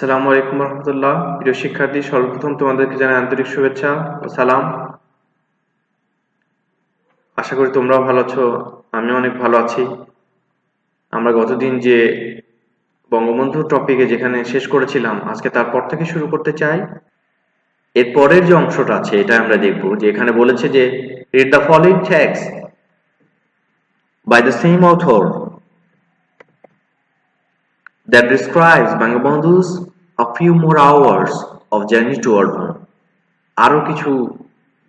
আসসালামু আলাইকুম রহমতুল্লাহ। প্রিয় শিক্ষার্থী, সর্বপ্রথম তোমাদেরকে জানাই আন্তরিক শুভেচ্ছা ও সালাম। আশা করি তোমরাও ভালো আছো, আমি অনেক ভালো আছি। আমরা গতদিন যে বঙ্গবন্ধু টপিকে যেখানে শেষ করেছিলাম, আজকে তারপর থেকে শুরু করতে চাই। এর পরের যে অংশটা আছে এটা আমরা দেখব, যে এখানে বলেছে যে read the following text by the same author that describes Bangabandhu's a few more hours of journey toward home. আরো কিছু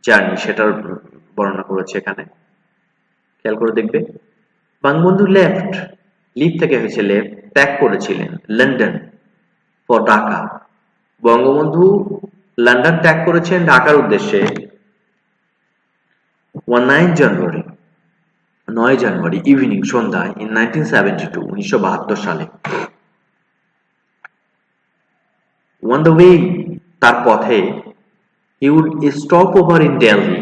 জার্নি সেটার বর্ণনা করেছে এখানে, খেয়াল করে দেখবে। বঙ্গবন্ধু লেফট, লিভ থেকে হয়েছে লেফট, ত্যাগ করেছিলেন London for Dhaka. Bangabandhu London ত্যাগ করেছেন ঢাকার উদ্দেশ্যে 9 জানুয়ারি ইভিনিং, সন্ধ্যায়, ইন 1972 সালে। অন দ্য ওয়ে, তার পথে, he would stop over in Delhi,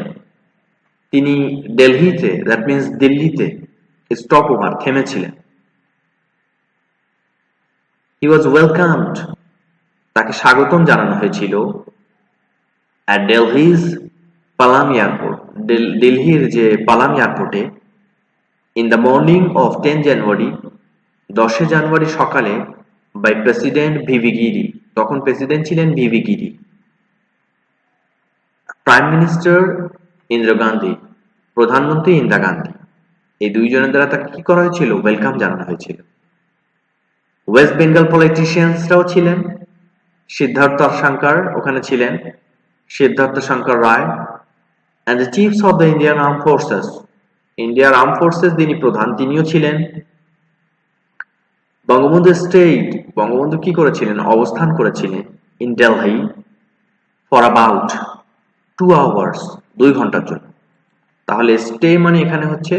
তিনি দিল্লিতে, দ্যাট মিনস দিল্লিতে স্টপ ওভার, থেমেছিলেন। হি ওয়াজ ওয়েলকামড, তাকে স্বাগতম জানানো হয়েছিল অ্যাট দিল্লিজ পালাম এয়ারপোর্ট, দিল্লির যে পালাম এয়ারপোর্টে, ইন দ্য মর্নিং অফ 10 জানুয়ারি, 10 জানুয়ারি সকালে, বাই প্রেসিডেন্ট ভিভি গিরি, তখন প্রেসিডেন্ট ছিলেন ভিভি গিরি, প্রাইম মিনিস্টার ইন্দিরা গান্ধী, প্রধানমন্ত্রী ইন্দিরা গান্ধী, এই দুইজনের দ্বারা তাকে কি করা হয়েছিল? ওয়েলকাম জানানো হয়েছিল। ওয়েস্ট বেঙ্গল পলিটিশিয়ানসরাও ছিলেন, সিদ্ধার্থ শঙ্কর ওখানে ছিলেন, Siddhartha Shankar Ray, and the chiefs of the Indian arm forces, ইন্ডিয়ার আর্ম ফোর্সেস যিনি প্রধান তিনিও ছিলেন। বঙ্গবন্ধু স্টেড, বঙ্গবন্ধু কি করেছিলেন? অবস্থান করেছিলেন in Delhi for about 2 hours, 2 ঘন্টার জন্য। তাহলে স্টে মানে এখানে হচ্ছে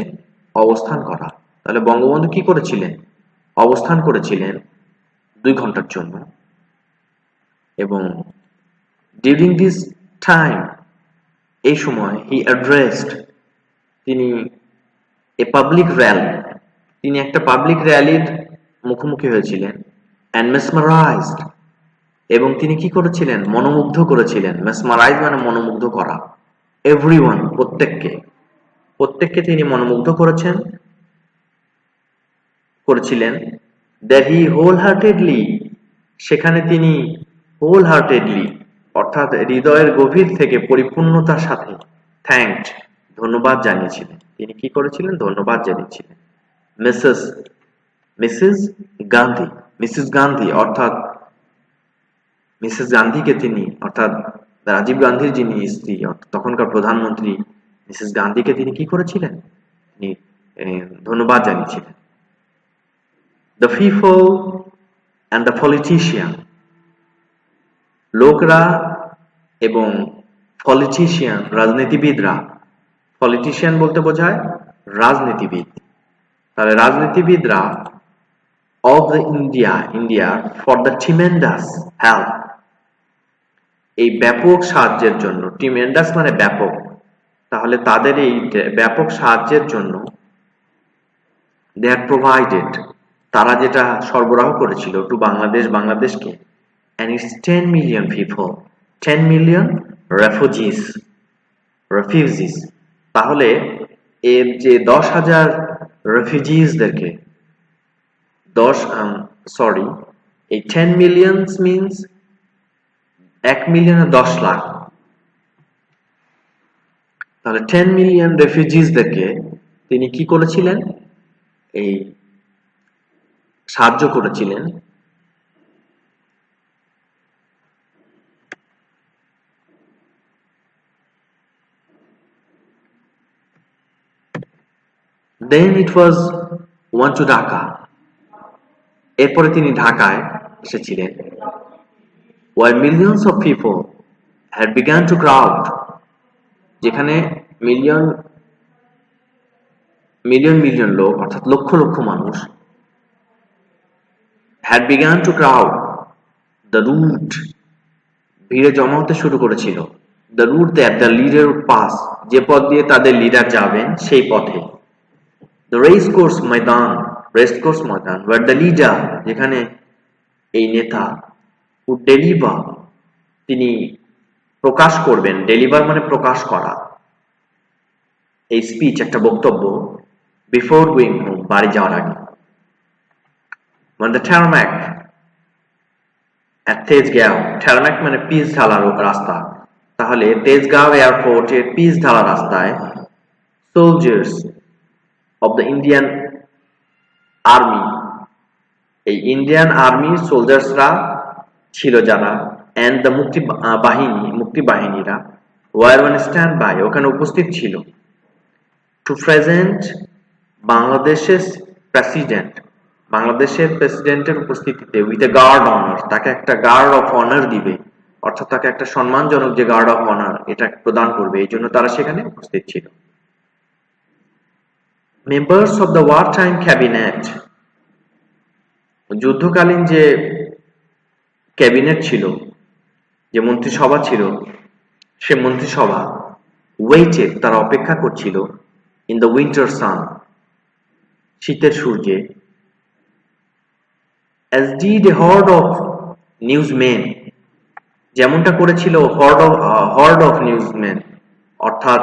অবস্থান করা। তাহলে বঙ্গবন্ধু কি করেছিলেন? অবস্থান করেছিলেন 2 ঘন্টার জন্য। এবং ডিউরিং দিস টাইম, এই সময়, হি অ্যাড্রেসড, তিনি এ পাবলিক র্যালি, তিনি একটা পাবলিক র্যালির মুখোমুখি হয়েছিলেন। অ্যান্ড মেসমারাইজড, এবং তিনি কি করেছিলেন? মনোমুগ্ধ করেছিলেন। মেসমারাইজ মানে মনোমুগ্ধ করা। এভরিওয়ান, প্রত্যেককে তিনি মনোমুগ্ধ করেছিলেন। দ্যাট হি হোল হার্টেডলি, সেখানে তিনি হোল হার্টেডলি অর্থাৎ হৃদয়ের গভীর থেকে পরিপূর্ণতার সাথে থ্যাঙ্কড, ধন্যবাদ জানিয়েছিলেন। তিনি কি করেছিলেন? ধন্যবাদ জানিয়েছিলেন মিসেস গান্ধী, মিসেস গান্ধী অর্থাৎ মিসেস গান্ধীকে তিনি, অর্থাৎ রাজীব গান্ধীর যিনি স্ত্রী, তখনকার প্রধানমন্ত্রী মিসেস গান্ধীকে তিনি কি করেছিলেন? তিনি ধন্যবাদ জানিয়েছিলেন। The people and the politician, লোকরা এবং পলিটিশিয়ান, রাজনীতিবিদরা, পলিটিশিয়ান বলতে বোঝায় রাজনীতিবিদ, তাহলে রাজনীতিবিদরা of the India for the tremendous help, এই ব্যাপক সাহায্যের জন্য, ট্রিমেন্ডাস মানে ব্যাপক, তাহলে তাদের এই ব্যাপক সাহায্যের জন্য দে হ্যাড প্রোভাইডেড, তারা যেটা সরবরাহ করেছিল টু বাংলাদেশকে, and it's 10 million people, 10 million refugees, তাহলে এর যে 10,000 রেফিউজিসদেরকে, এই 10 million means 1 মিলিয়নে 10 লাখ, তাহলে 10 মিলিয়ন রেফিউজিসদেরকে তিনি কি করেছিলেন? এই সাহায্য করেছিলেন। Then it was one to Dhaka, এরপরে তিনি ঢাকায় এসেছিলেন। While millions of people had begun to crowd, যেখানে মিলিয়ন লোক অর্থাৎ লক্ষ লক্ষ মানুষ had begun to crowd the route, ভিড়ে জমা হতে শুরু করেছিল, the route that the leader would pass, যে পথ দিয়ে তাদের লিডার যাবেন সেই পথে। The race course Maidan, where the leader, যেখানে এই নেতা, would deliver, তিনি প্রকাশ করবেন, ডেলিভার মানে প্রকাশ করা, এই স্পিচ একটা বক্তব্য, বিফোর গোয়িং হোম, বাড়ি যাওয়ার আগে। মানে the tarmac at Tejgaon, tarmac মানে পিচ ঢালার রাস্তা, তাহলে তেজগাঁও এয়ারপোর্টের পিচ ঢালা রাস্তায় soldiers of the Indian army, এই ইন্ডিয়ান আর্মির সোলজার্সরা ছিল যারা, অ্যান্ড দ্য মুক্তি বাহিনীরা, ওয়ার ওয়ান স্ট্যান্ড বাই, ওখানে উপস্থিত ছিল, টু প্রেজেন্ট বাংলাদেশের প্রেসিডেন্ট, বাংলাদেশের প্রেসিডেন্টের উপস্থিতিতে উইথ এ গার্ড অনার, তাকে একটা গার্ড অফ অনার দিবে, অর্থাৎ তাকে একটা সম্মানজনক যে গার্ড অফ অনার এটা প্রদান করবে, এই জন্য তারা সেখানে উপস্থিত ছিল। Members of the wartime cabinet, যুদ্ধকালীন যে ক্যাবিনেট ছিল, যে মন্ত্রিসভা ছিল, সে মন্ত্রিসভা ওয়েটেড, তারা অপেক্ষা করছিল, ইন দ্য উইন্টার সান, শীতের সূর্যে, as did a horde of newsmen, যেমনটা করেছিল horde of newsmen, অর্থাৎ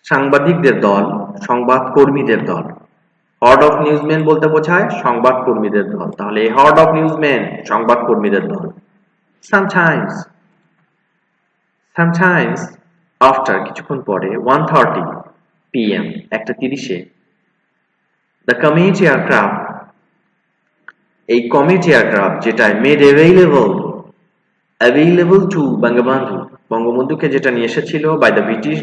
সাংবাদিকদের দল, সংবাদ কর্মীদের দল। হর্ড অফ নিউজম্যান বলতে বোঝায় সংবাদ কর্মীদের দল, তাহলে এই হর্ড অফ নিউজম্যান সংবাদ কর্মীদের দল। sometimes after, কিছুক্ষণ পরে, 1:30 PM, 1:30-এ, the committee aircraft, এই কমিটি এয়ারক্রাফট যেটা মেড available to বঙ্গবন্ধু, বঙ্গবন্ধুকে যেটা নিয়ে এসেছিল বাই দ্য ব্রিটিশ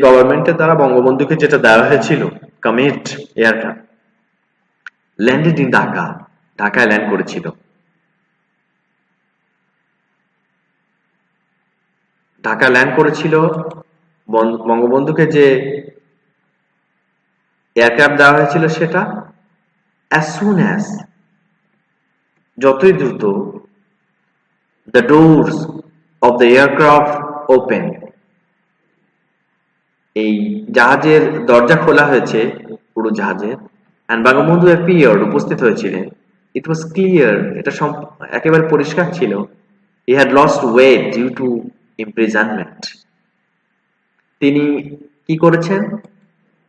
গভর্নমেন্টের দ্বারা বঙ্গবন্ধুকে যেটা দেওয়া হয়েছিল, commit aircraft, landed in Dhaka, ঢাকায় ল্যান্ড করেছিল। ঢাকা ল্যান্ড করেছিল, বঙ্গবন্ধুকে যে এয়ারক্রাফট দেওয়া হয়েছিল সেটা as soon as, যতই দ্রুত, the doors of the aircraft open, এই জাহাজের দরজা খোলা হয়েছে, পুরো জাহাজের, and বঙ্গবন্ধু appeared, উপস্থিত হয়েছিলেন, it was clear, এটা একেবারে পরিষ্কার ছিল, he had lost weight due to imprisonment, তিনি কি করেছেন,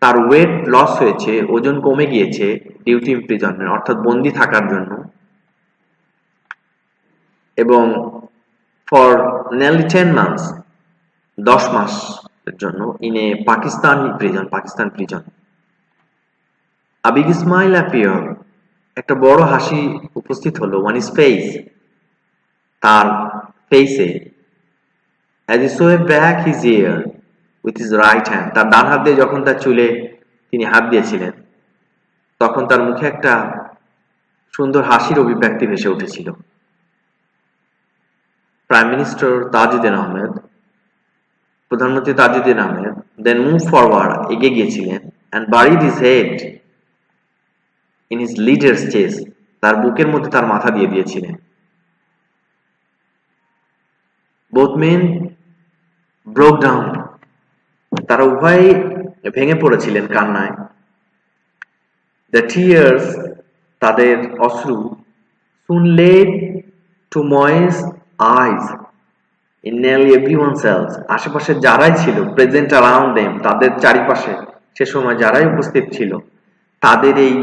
তার ওয়েট লস হয়েছে, ওজন কমে গিয়েছে, ডিউ টু ইমপ্রিজনমেন্ট, অর্থাৎ বন্দী থাকার জন্য, এবং ফর nearly 10 months, 10 মাসের জন্য, in a Pakistan prison. A big smile appeared, একটা বড় হাসি উপস্থিত হলো, on his face, তার ফেসে, as he swept back his hair with his right hand, তার ডান হাত দিয়ে যখন তার চুলে তিনি হাত দিয়েছিলেন, তখন তার মুখে একটা সুন্দর হাসির অভিব্যক্তি ভেসে উঠেছিল। প্রাইম মিনিস্টার তাজউদ্দিন আহমেদ, প্রধানমন্ত্রী তাজউদ্দিন আহমেদ, দেন মুভ ফরওয়ার্ড, এগিয়ে গিয়েছিলেন, and buried his head in his leader's chest, তার বুকের মধ্যে তার মাথা দিয়ে দিয়েছিলেন। both men broke down, তারা উভয়ই ভেঙে পড়েছিলেন কান্নায়। the tears, তাদের অশ্রু, soon led to moist eyes in nearly everyone's else, আশেপাশে যারাই ছিল, present around them, তাদের চারিপাশে সে সময় যারাই উপস্থিত ছিল, তাদের এই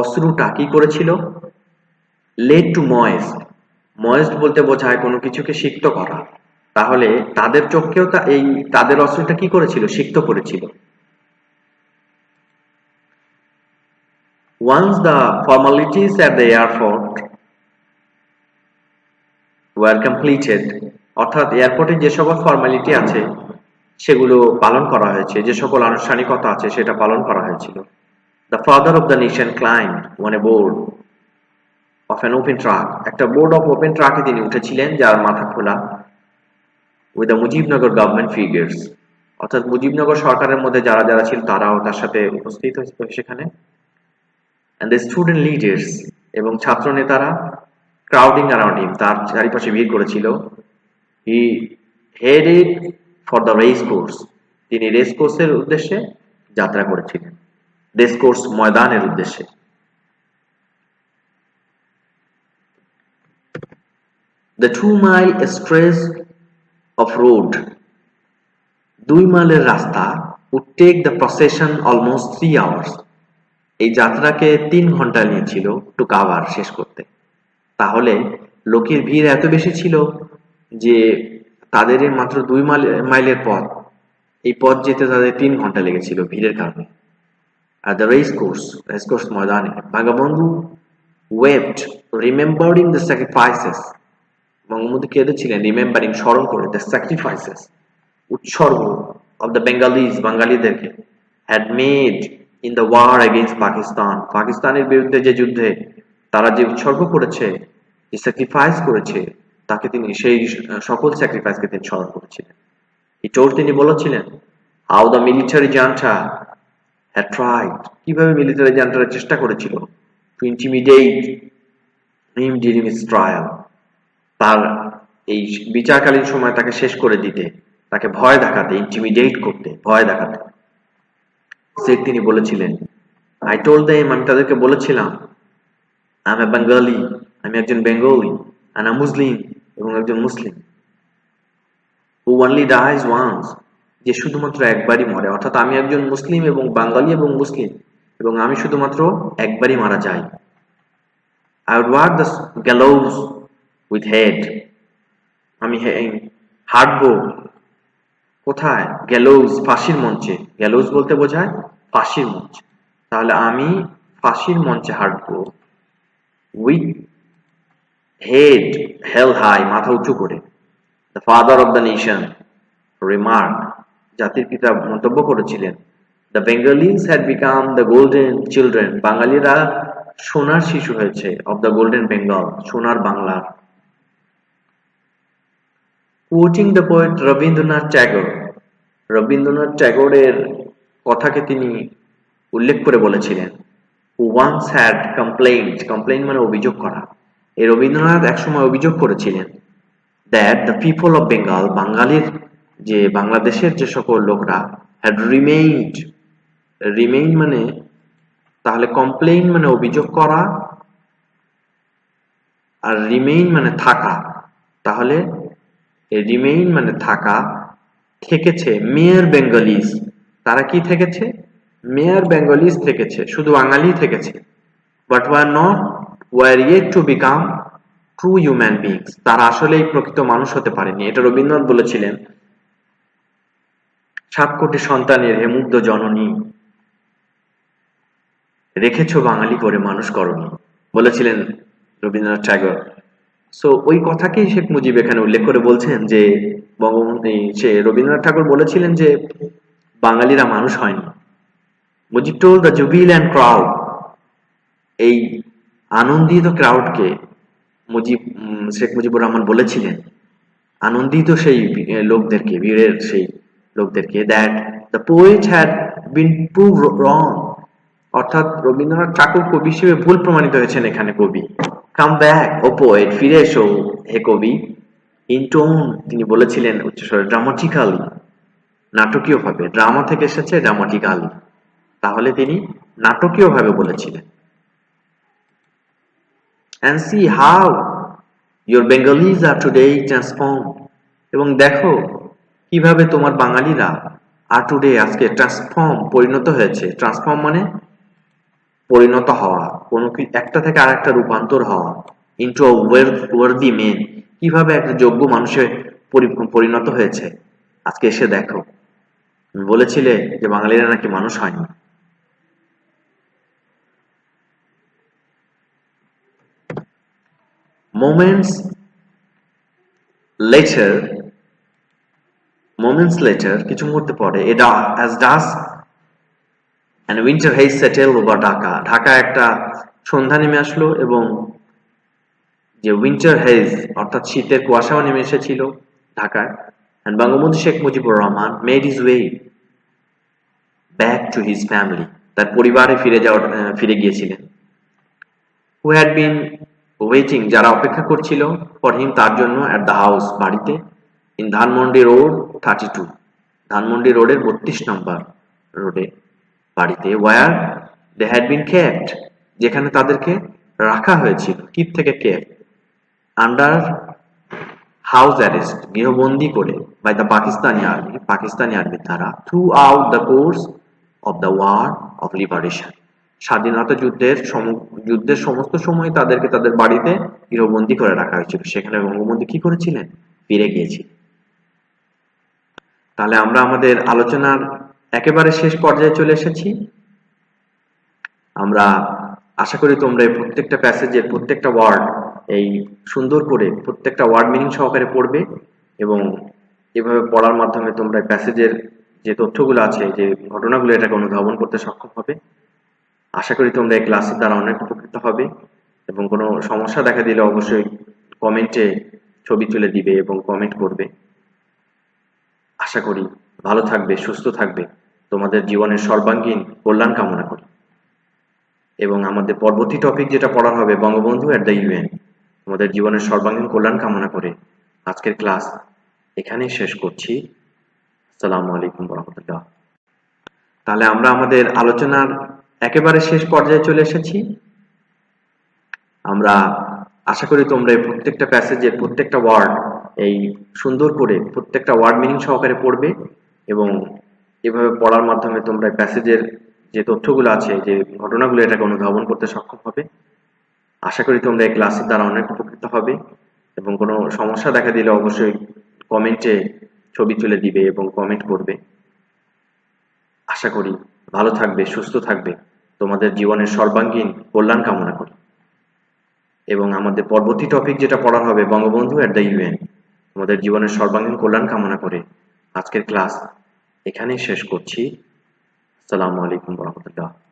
অশ্রুটা কি করেছিল, led to moist বলতে বোঝায় কোনো কিছুকে সিক্ত করা, তাহলে তাদের চোখকেও তাদের অশ্রুটা কি করেছিল, সিক্ত করেছিল। Once the formalities at the airport were completed, অর্থাৎ এয়ারপোর্টে যে সকল ফর্মালিটি আছে সেগুলো পালন করা হয়েছে, যে সকল আনুষ্ঠানিকতা আছে সেটা পালন করা হয়েছিল, the father of the nation climbed on a board of an open truck, একটা বোর্ড অফ ওপেন ট্রাকে তিনি উঠেছিলেন, যার মাথা খোলা, with the Mujibnagar government figures, অর্থাৎ মুজিবনগর সরকারের মধ্যে যারা যারা ছিল তারাও তার সাথে উপস্থিত হয়েছিল সেখানে, and the student leaders, এবং ছাত্র নেতারা, crowding around him, তার চারিপাশে ভিড় করেছিল, he headed for the race course, তিনি রেস কোর্সের উদ্দেশ্যে যাত্রা করেছিলেন, রেস কোর্স ময়দানের উদ্দেশ্যে। The 2 mile stretch of road, 2 মাইলের রাস্তা would take the procession almost 3 hours. এই যাত্রাকে 3 ঘন্টা নিয়েছিল টু কাভার, শেষ করতে। তাহলে লোকের ভিড় এত বেশি ছিল যে তাদের মাত্র 2 মাইলের পথ, এই পথ যেতে তাদের 3 ঘন্টা লেগেছিল ভিড়ের কারণে। At the racecourse ময়দানে, Bangabandhu wept, remembering the sacrifices. Bangabandhu কেঁদেছিলেন, রিমেম্বারিং, স্মরণ করে, the sacrifices, উৎসর্গ of the Bengalis, বাঙালিদেরকে, had made in the war against Pakistan, পাকিস্তানের বিরুদ্ধে যে যুদ্ধে তারা যে উৎসর্গ করেছে, যে স্যাক্রিফাইস করেছে, তাকে তিনি, সেই সকল স্যাক্রিফাইসকে তিনি স্মরণ করেছিলেন। তিনি বলেছিলেন how the military junta had tried, কিভাবে মিলিটারি জান্টারা চেষ্টা করেছিল to intimidate him during his trial, তার এই বিচারকালীন সময় তাকে শেষ করে দিতে, তাকে ভয় দেখাতে, ইন্টিমিডেট করতে, ভয় দেখাতে। তিনি বলেছিলেন, I told them, আমি তাদেরকে বলেছিলাম, I'm a Bengali, আমি একজন বেঙ্গলি, and a Muslim, এবং একজন মুসলিম, who only dies once, যে শুধুমাত্র একবারই মরে, অর্থাৎ আমি একজন মুসলিম এবং বাঙালি এবং মুসলিম, এবং আমি শুধুমাত্র একবারই মারা যাই। I would walk the gallows with head, আমি হাঁটবো কোথায়? গ্যালোজ, ফাঁসির মঞ্চে। গ্যালোজ বলতে বোঝায় ফাঁসির মঞ্চ। তাহলে আমি ফাঁসির মঞ্চে হাঁটবো উইথ হেড হেল হাই, মাথা উঁচু করে। The father of the nation remark, জাতির পিতা মন্তব্য করেছিলেন, the Bengalis had become the golden children, বাঙালিরা সোনার শিশু হয়েছে, অফ দ্য গোল্ডেন বেঙ্গল, সোনার বাংলার। Quoting the poet Rabindranath Tagore, Rabindranath ট্যাগরের কথাকে তিনি উল্লেখ করে বলেছিলেন, who once had complained, complain মানে অভিযোগ করা। এই রবীন্দ্রনাথ একসময় অভিযোগ করেছিলেন that the people of Bengal, বাঙালির যে বাংলাদেশের যে সকল লোকরা, had remained, remain মানে, তাহলে কমপ্লেইন মানে অভিযোগ করা, আর রিমেইন মানে থাকা, তাহলে রিমেইন মানে থাকা, থেকেছে মেয়ার বেঙ্গলিজ, তারা কি থেকেছে? মেয়ার বেঙ্গলিজ থেকেছে, শুধু বাঙালি থেকেছে, but were yet to become true human beings, তারা আসলে প্রকৃত মানুষ হতে পারেনি। এটা রবীন্দ্রনাথ বলেছিলেন। 7 কোটি সন্তানের হে মুগ্ধ জননী, রেখেছ বাঙালি করে মানুষ করনি, বলেছিলেন রবীন্দ্রনাথ ট্যাগর। সো ওই কথাকেই শেখ মুজিব এখানে উল্লেখ করে বলছেন যে বঙ্গবন্ধু, সে রবীন্দ্রনাথ ঠাকুর বলেছিলেন যে বাঙালিরা মানুষ হয়নি। Mujib told the jubilant crowd, এই আনন্দিত ক্রাউডকে শেখ মুজিবুর রহমান বলেছিলেন, আনন্দিত সেই লোকদেরকে, ভিড়ের সেই লোকদেরকে, that the poet had been prove wrong, অর্থাৎ রবীন্দ্রনাথ ঠাকুর কবি হিসেবে ভুল প্রমাণিত হয়েছেন এখানে কবি। কাম ব্যাক ও পোয়েট, ফিরে এসো হে কবি। ইন টোন, তিনি বলেছিলেন উচ্চস্বরে, ড্রামাটিক্যালি, নাটকীয় ভাবে, ড্রামা থেকে এসেছে ড্রামাটিক্যালি, তাহলে তিনি নাটকীয় ভাবে বলেছিলেন। and see how your Bengalis are today transformed, এবং দেখো কিভাবে তোমার বাঙালিরা আর টুডে, আজকে ট্রান্সফর্ম, পরিণত হয়েছে। ট্রান্সফর্ম মানে পরিণত হওয়া, কোনো একটা থেকে আরেকটা রূপান্তর হওয়া, ইনটু আ ওয়ার্দি মেন, কিভাবে একটা যোগ্য মানুষে পরিণত হয়েছে। আজকে এসে দেখো, বলেছিলে যে বাঙালিরা নাকি মানুষ হয়নি। Moments later, কিছু মুহূর্ত পরে, as dusk and winter haze settled over Dhaka, Dhaka একটা সন্ধ্যা নেমে আসলো এবং যে উইন্টার হেজ অর্থাৎ শীতের কুয়াশাও নেমে এসেছিল ঢাকায়, and Bangabandhu Sheikh Mujibur Rahman made his way back to his family, তার পরিবারে ফিরে গিয়েছিলেন, who had been ওয়েটিং, যারা অপেক্ষা করছিল, ফর হিম, তার জন্য, অ্যাট দ্য হাউস, বাড়িতে, ইন ধানমন্ডি রোড 32, ধানমন্ডি রোডের 32 নম্বর রোডে বাড়িতে, where they had been kept, যেখানে তাদেরকে রাখা হয়েছিল। কিপ থেকে কেপ, আন্ডার হাউস অ্যারেস্ট গৃহবন্দী করে বাই দ্য পাকিস্তানি আর্মির দ্বারা throughout the course of the war of liberation. স্বাধীনতা যুদ্ধের সমস্ত সময় তাদেরকে তাদের বাড়িতে গৃহবন্দী করে রাখা হয়েছিল। সেখানে বঙ্গবন্ধু কি করেছিলেন? ফিরে গিয়েছিলেন। তাহলে আমরা আমাদের আলোচনার একেবারে শেষ পর্যায়ে চলে এসেছি। আমরা আশা করি তোমরা এই প্রত্যেকটা প্যাসেজের প্রত্যেকটা ওয়ার্ড এই সুন্দর করে প্রত্যেকটা ওয়ার্ড মিনিং সহকারে পড়বে এবং এভাবে পড়ার মাধ্যমে তোমরা প্যাসেজের যে তথ্যগুলো আছে, যে ঘটনাগুলো, এটাকে অনুধাবন করতে সক্ষম হবে। আশা করি তোমরা এই ক্লাসের দ্বারা অনেক উপকৃত হবে এবং কোনো সমস্যা দেখা দিলে অবশ্যই কমেন্টে ছবি তুলে দিবে এবং কমেন্ট করবে। আশা করি ভালো থাকবে, সুস্থ থাকবে, তোমাদের জীবনের সর্বাঙ্গীন কল্যাণ কামনা করি। এবং আমাদের পরবর্তী টপিক যেটা পড়ার হবে বঙ্গবন্ধু এট দ্য ইউএন। তোমাদের জীবনের সর্বাঙ্গীন কল্যাণ কামনা করে আজকের ক্লাস এখানেই শেষ করছি। আসসালামু আলাইকুম রহমতুল্লাহ। তাহলে আমরা আমাদের আলোচনার একেবারে শেষ পর্যায়ে চলে এসেছি। আমরা আশা করি তোমরা এই প্রত্যেকটা প্যাসেজের প্রত্যেকটা ওয়ার্ড এই সুন্দর করে প্রত্যেকটা ওয়ার্ড মিনিং সহকারে পড়বে এবং এভাবে পড়ার মাধ্যমে তোমরা প্যাসেজের যে তথ্যগুলো আছে, যে ঘটনাগুলো, এটাকে অনুধাবন করতে সক্ষম হবে। আশা করি তোমরা এই ক্লাসের দ্বারা অনেক উপকৃত হবে এবং কোনো সমস্যা দেখা দিলে অবশ্যই কমেন্টে ছবি তুলে দিবে এবং কমেন্ট করবে। আশা করি ভালো থাকবে, সুস্থ থাকবে, তোমাদের জীবনের সর্বাঙ্গীন কল্যাণ কামনা করি। এবং আমাদের পরবর্তী টপিক যেটা পড়ার হবে বঙ্গবন্ধু এট দ্য ইউএন। তোমাদের জীবনের সর্বাঙ্গীন কল্যাণ কামনা করে আজকের ক্লাস এখানেই শেষ করছি। আসসালামু আলাইকুম রহমতুল্লাহ।